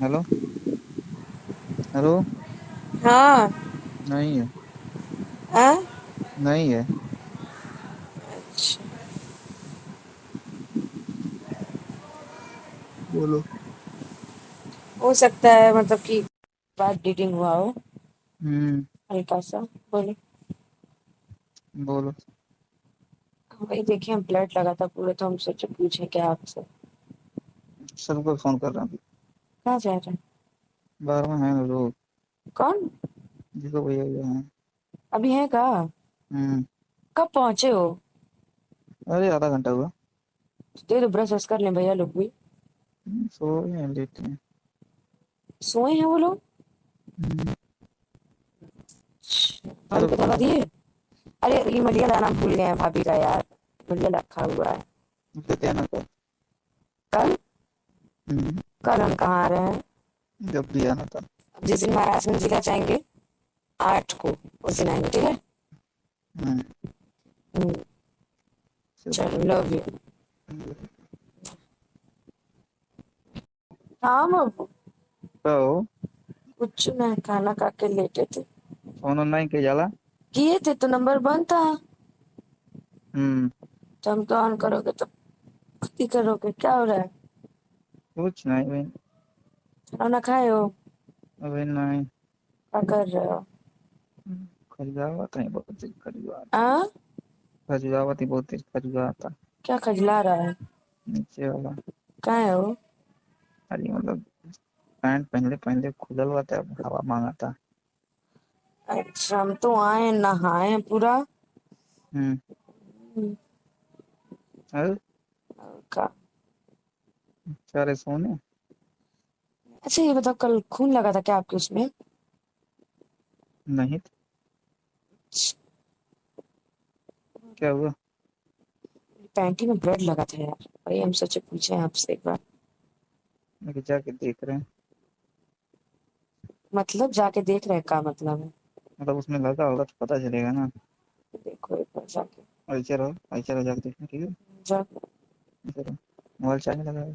Hello. Hello. हाँ। नहीं है। हाँ? नहीं है। अच्छा। बोलो। हो सकता है मतलब कि बात डीटिंग हुआ हो हम्म। हल्का सा। बोलो। बोलो। वही देखिए ब्लड लगा था पूरे, तो हम सोचे पूछे क्या आपसे। सबको फोन कर रहा हूँ। कहाँ जा रहे हैं? 12वां है ना लोग। कौन? जिसको भैया भैया है। अभी है कहाँ? हम्म। कब पहुंचे हो? अरे आधा घंटा हुआ। तो दे दो, ब्रश वश कर लें भैया लोग भी। सो गए हैं, लेटे हैं। सोए हैं वो लोग? हम्म। भाभी चलो को बताओ। दवा दिए? अरे ये मलिया लाना भूल गए हैं भाभी का यार। मलिया रखा हुआ है। देते हैं ना कल। कल? हम्म। कल हम कहाँ आ रहे हैं? जब भी आना था। अब जिस दिन महाराजगंज जिला जाएंगे 8 को, उस दिन आएंगे, ठीक है? हम्म। हम्म, चलो। चलो लव यू। हाँ बाबू। तो कुछ नहीं, खाना खा के लेटे थे। फोन ऑनलाइन के जाला। किए थे तो नंबर बंद था। हम्म। तो हम तो ऑन करोगे तो खुद ही करोगे, क्या हो रहा है? कुछ नहीं भाई। खाना खाए हो? अभी नहीं। क्या कर रहे हो? खजुआ हुआ था, बहुत तेज खजुआ आ? था। खजुआ हुआ थी, बहुत तेज खजुआ था। क्या खजला रहा है? नीचे वाला। कहाँ है वो? अरे मतलब पैंट पहले पहले खुलल हुआ था, हवा मांगा था। अच्छा, हम तो आए नहाए पूरा। हम्म। हम्म, अरे का। सारे सोने। अच्छा ये बताओ, कल खून लगा था क्या आपके उसमें? नहीं तो क्या हुआ? पैंटी में ब्लड लगा था यार, वही हम सोचे पूछे आपसे एक बार। मैं जाके देख रहे हैं। मतलब जाके देख रहे हैं, का मतलब है? मतलब उसमें लगा होगा तो पता चलेगा ना। देखो एक बार जाके। ऐसे रहो जाके देखना, ठीक है। जा। ऐसे रहो। मोबाइल चार्ज में लगा है।